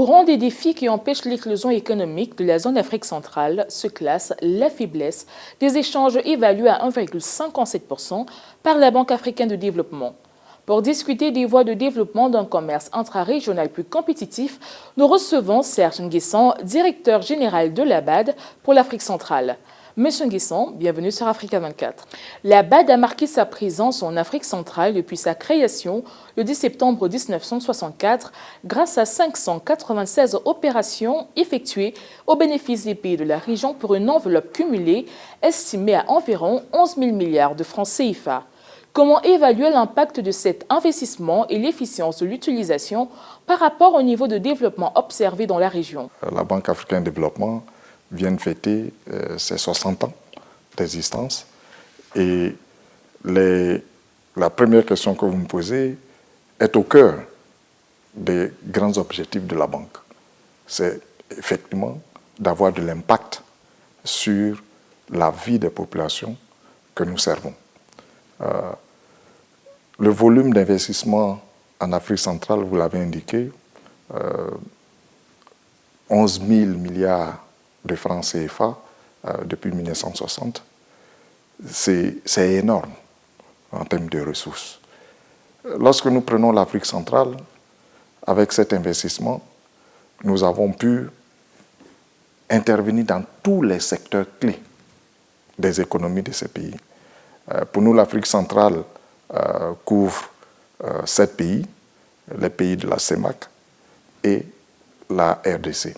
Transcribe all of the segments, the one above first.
Au rang des défis qui empêchent l'éclosion économique de la zone Afrique centrale se classe la faiblesse des échanges évalués à 1,57% par la Banque africaine de développement. Pour discuter des voies de développement d'un commerce intra-régional plus compétitif, nous recevons Serge Nguessan, directeur général de la BAD pour l'Afrique centrale. Monsieur Nguessan, bienvenue sur Africa 24. La BAD a marqué sa présence en Afrique centrale depuis sa création le 10 septembre 1964 grâce à 596 opérations effectuées au bénéfice des pays de la région pour une enveloppe cumulée estimée à environ 11 000 milliards de francs CFA. Comment évaluer l'impact de cet investissement et l'efficience de l'utilisation par rapport au niveau de développement observé dans la région? La Banque africaine de développement vient de fêter ses 60 ans d'existence. Et la première question que vous me posez est au cœur des grands objectifs de la banque. C'est effectivement d'avoir de l'impact sur la vie des populations que nous servons. Le volume d'investissement en Afrique centrale, vous l'avez indiqué, 11 000 milliards de francs CFA depuis 1960, c'est énorme en termes de ressources. Lorsque nous prenons l'Afrique centrale, avec cet investissement, nous avons pu intervenir dans tous les secteurs clés des économies de ces pays. Pour nous, l'Afrique centrale couvre 7 pays, les pays de la CEMAC et la RDC.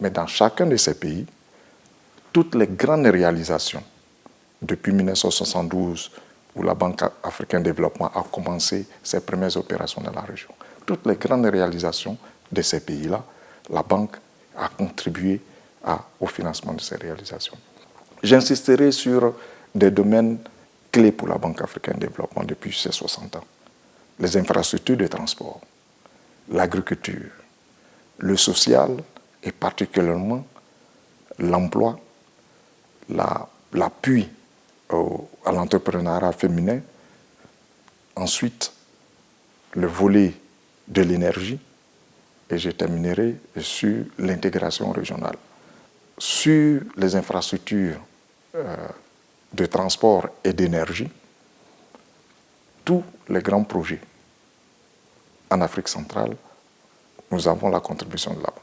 Mais dans chacun de ces pays, toutes les grandes réalisations, depuis 1972, où la Banque africaine de développement a commencé ses premières opérations dans la région, toutes les grandes réalisations de ces pays-là, la Banque a contribué au financement de ces réalisations. J'insisterai sur des domaines clés pour la Banque africaine de développement depuis ces 60 ans. Les infrastructures de transport, l'agriculture, le social et particulièrement l'emploi, l'appui à l'entrepreneuriat féminin, ensuite le volet de l'énergie et je terminerai sur l'intégration régionale. Sur les infrastructures de transport et d'énergie, tous les grands projets en Afrique centrale, nous avons la contribution de la Banque.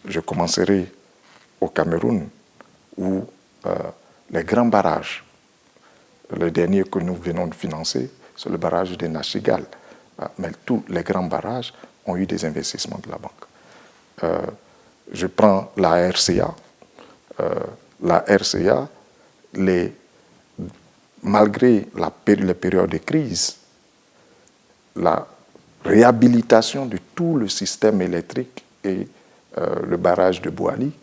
Je commencerai au Cameroun, où les grands barrages, le dernier que nous venons de financer, c'est le barrage de Nachigal. Mais tous les grands barrages ont eu des investissements de la Banque. Je prends la RCA. La RCA, malgré les périodes de crise, la réhabilitation de tout le système électrique et le barrage de Bouali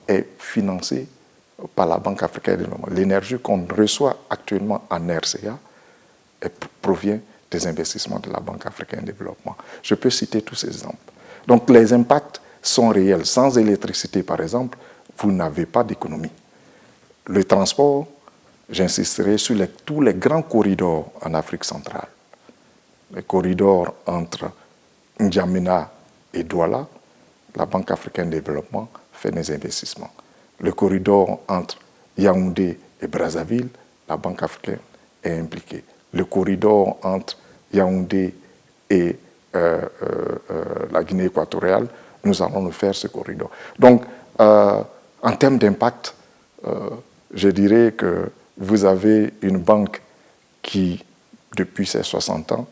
est financé par la Banque africaine de développement. L'énergie qu'on reçoit actuellement en RCA provient des investissements de la Banque africaine de développement. Je peux citer tous ces exemples. Donc les impacts sont réels. Sans électricité, par exemple, vous n'avez pas d'économie. Le transport, j'insisterai sur tous les grands corridors en Afrique centrale. Les corridors entre N'Djamena et Douala, la Banque africaine de développement fait des investissements. Le corridor entre Yaoundé et Brazzaville, la Banque africaine est impliquée. Le corridor entre Yaoundé et la Guinée équatoriale, nous allons le faire, ce corridor. Donc, en termes d'impact, je dirais que vous avez une banque qui, depuis ses 60 ans,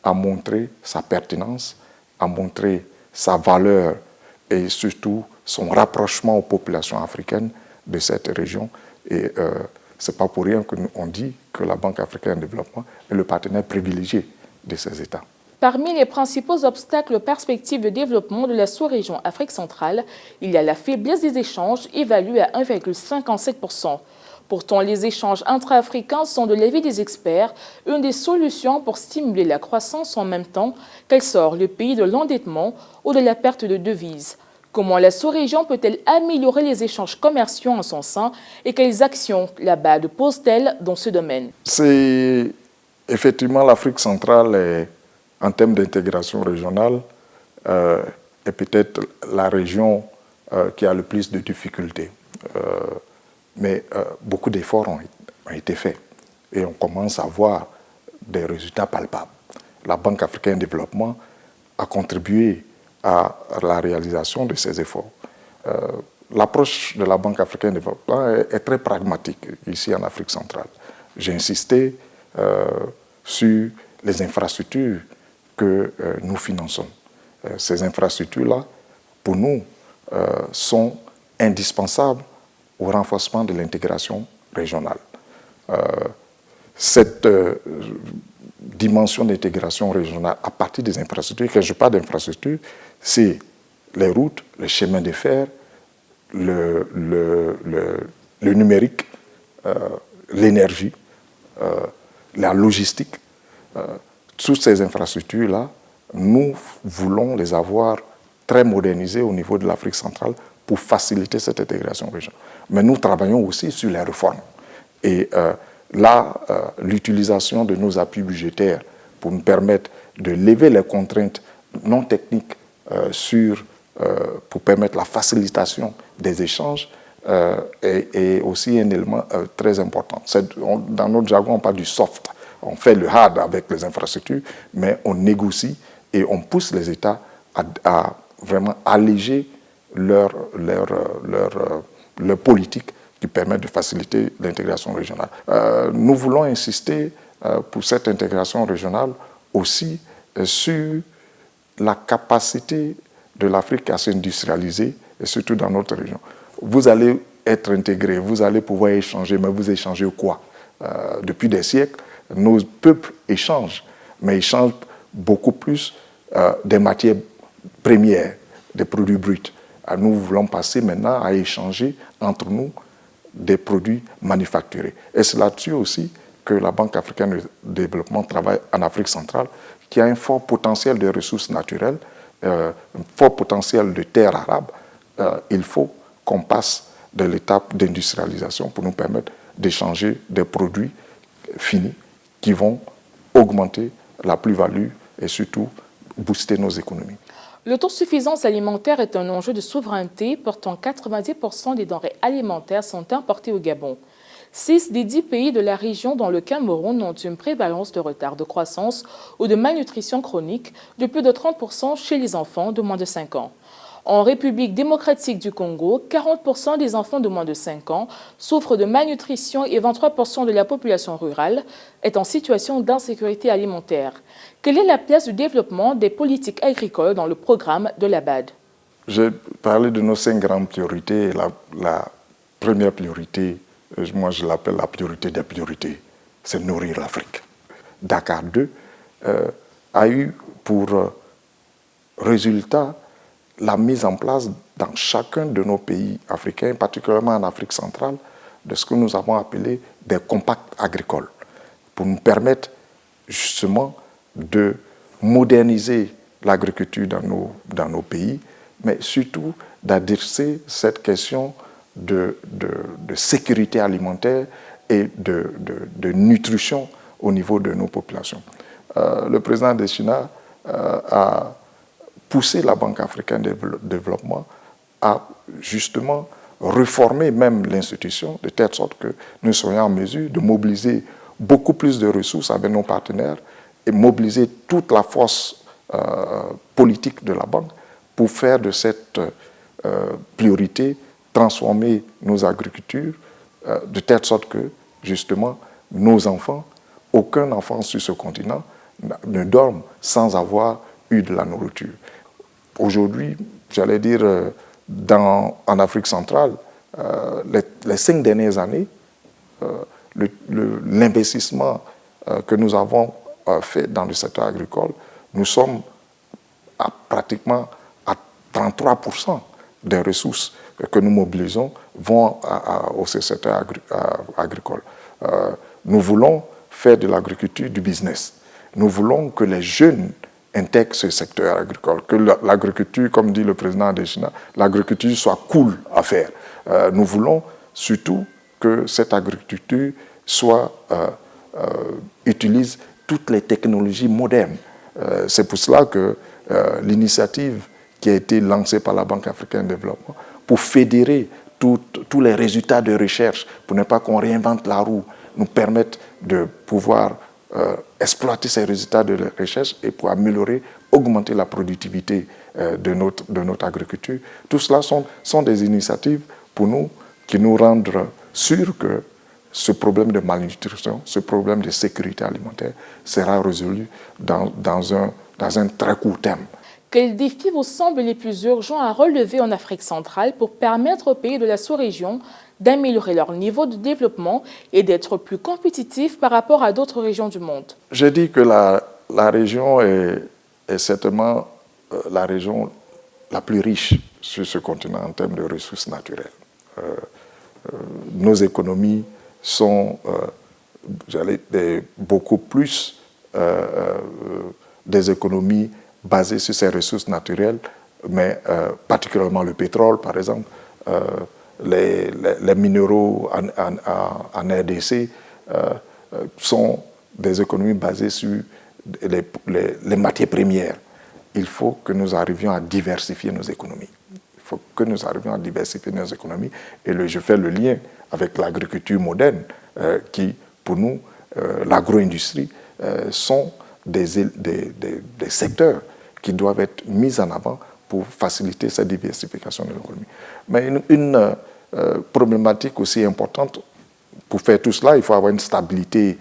a montré sa pertinence, a montré sa valeur et surtout son rapprochement aux populations africaines de cette région. Et ce n'est pas pour rien qu'on dit que la Banque africaine de développement est le partenaire privilégié de ces États. Parmi les principaux obstacles aux perspectives de développement de la sous-région Afrique centrale, il y a la faiblesse des échanges évaluée à 1,57%. Pourtant, les échanges intra-africains sont, de l'avis des experts, une des solutions pour stimuler la croissance en même temps qu'elle sort le pays de l'endettement ou de la perte de devises. Comment la sous-région peut-elle améliorer les échanges commerciaux en son sein et quelles actions la BAD pose-t-elle dans ce domaine? C'est effectivement l'Afrique centrale, en termes d'intégration régionale, est peut-être la région qui a le plus de difficultés. Mais beaucoup d'efforts ont été faits et on commence à voir des résultats palpables. La Banque africaine de développement a contribué à la réalisation de ces efforts. L'approche de la Banque africaine de développement est très pragmatique ici en Afrique centrale. J'ai insisté sur les infrastructures que nous finançons. Ces infrastructures-là, pour nous, sont indispensables au renforcement de l'intégration régionale. Cette dimension d'intégration régionale à partir des infrastructures, quand je parle d'infrastructures, c'est les routes, les chemins de fer, le numérique, l'énergie, la logistique. Toutes ces infrastructures-là, nous voulons les avoir très modernisées au niveau de l'Afrique centrale pour faciliter cette intégration régionale. Mais nous travaillons aussi sur les réformes. Et l'utilisation de nos appuis budgétaires pour nous permettre de lever les contraintes non techniques pour permettre la facilitation des échanges est aussi un élément très important. Dans notre jargon, on parle du soft. On fait le hard avec les infrastructures, mais on négocie et on pousse les États à vraiment alléger leur politique qui permet de faciliter l'intégration régionale. Nous voulons insister pour cette intégration régionale aussi sur la capacité de l'Afrique à s'industrialiser, et surtout dans notre région. Vous allez être intégrés, vous allez pouvoir échanger, mais vous échangez quoi? Depuis des siècles, nos peuples échangent, mais échangent beaucoup plus des matières premières, des produits bruts. Nous voulons passer maintenant à échanger entre nous des produits manufacturés. Et c'est là-dessus aussi que la Banque africaine de développement travaille en Afrique centrale, qui a un fort potentiel de ressources naturelles, un fort potentiel de terres arables. Il faut qu'on passe de l'étape d'industrialisation pour nous permettre d'échanger des produits finis qui vont augmenter la plus-value et surtout booster nos économies. L'autosuffisance alimentaire est un enjeu de souveraineté portant 90% des denrées alimentaires sont importées au Gabon. 6 des 10 pays de la région dont le Cameroun ont une prévalence de retard de croissance ou de malnutrition chronique de plus de 30% chez les enfants de moins de 5 ans. En République démocratique du Congo, 40% des enfants de moins de 5 ans souffrent de malnutrition et 23% de la population rurale est en situation d'insécurité alimentaire. Quelle est la place du développement des politiques agricoles dans le programme de la BAD? J'ai parlé de nos 5 grandes priorités. La première priorité, moi je l'appelle la priorité des priorités, c'est nourrir l'Afrique. Dakar 2 a eu pour résultat la mise en place dans chacun de nos pays africains, particulièrement en Afrique centrale, de ce que nous avons appelé des compacts agricoles, pour nous permettre justement de moderniser l'agriculture dans nos pays, mais surtout d'adresser cette question de sécurité alimentaire et de nutrition au niveau de nos populations. Le président Desina a poussé la Banque africaine de développement à justement réformer même l'institution de telle sorte que nous soyons en mesure de mobiliser beaucoup plus de ressources avec nos partenaires et mobiliser toute la force politique de la banque pour faire de cette priorité, transformer nos agricultures de telle sorte que justement nos enfants, aucun enfant sur ce continent ne dorme sans avoir eu de la nourriture. Aujourd'hui, j'allais dire, en Afrique centrale, les 5 dernières années, l'investissement que nous avons fait dans le secteur agricole, nous sommes pratiquement à 33% des ressources que nous mobilisons vont au secteur agricole. Nous voulons faire de l'agriculture du business. Nous voulons que les jeunes intègrent ce secteur agricole, que l'agriculture, comme dit le président Adesina, l'agriculture soit cool à faire. Nous voulons surtout que cette agriculture utilise toutes les technologies modernes. C'est pour cela que l'initiative qui a été lancé par la Banque africaine de développement pour fédérer tous les résultats de recherche, pour ne pas qu'on réinvente la roue, nous permettent de pouvoir exploiter ces résultats de recherche et pour améliorer, augmenter la productivité de notre agriculture. Tout cela sont des initiatives pour nous qui nous rendent sûrs que ce problème de malnutrition, ce problème de sécurité alimentaire sera résolu dans un très court terme. Quels défis vous semblent les plus urgents à relever en Afrique centrale pour permettre aux pays de la sous-région d'améliorer leur niveau de développement et d'être plus compétitifs par rapport à d'autres régions du monde? Je dis que la région est certainement la région la plus riche sur ce continent en termes de ressources naturelles. Nos économies sont beaucoup plus des économies basées sur ces ressources naturelles, mais particulièrement le pétrole, par exemple, les minéraux en RDC sont des économies basées sur les matières premières. Il faut que nous arrivions à diversifier nos économies. Il faut que nous arrivions à diversifier nos économies. Et je fais le lien avec l'agriculture moderne, qui, pour nous, l'agro-industrie, sont des secteurs qui doivent être mis en avant pour faciliter cette diversification de l'économie. Mais une problématique aussi importante, pour faire tout cela, il faut avoir une stabilité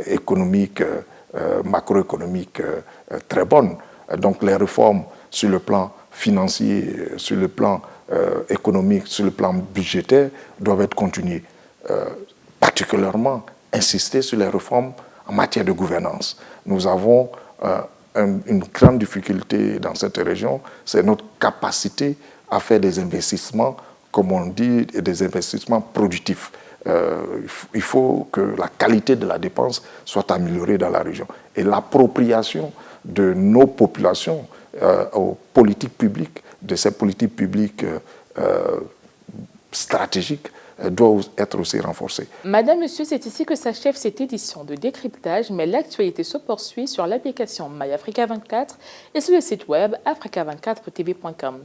économique, macroéconomique très bonne. Donc les réformes sur le plan financier, sur le plan économique, sur le plan budgétaire doivent être continuées. Particulièrement insister sur les réformes en matière de gouvernance. Nous avons une grande difficulté dans cette région, c'est notre capacité à faire des investissements, comme on dit, des investissements productifs. Il faut que la qualité de la dépense soit améliorée dans la région. Et l'appropriation de nos populations aux politiques publiques, de ces politiques publiques stratégiques, doit être aussi renforcée. Madame, Monsieur, c'est ici que s'achève cette édition de décryptage, mais l'actualité se poursuit sur l'application MyAfrica24 et sur le site web africa24tv.com.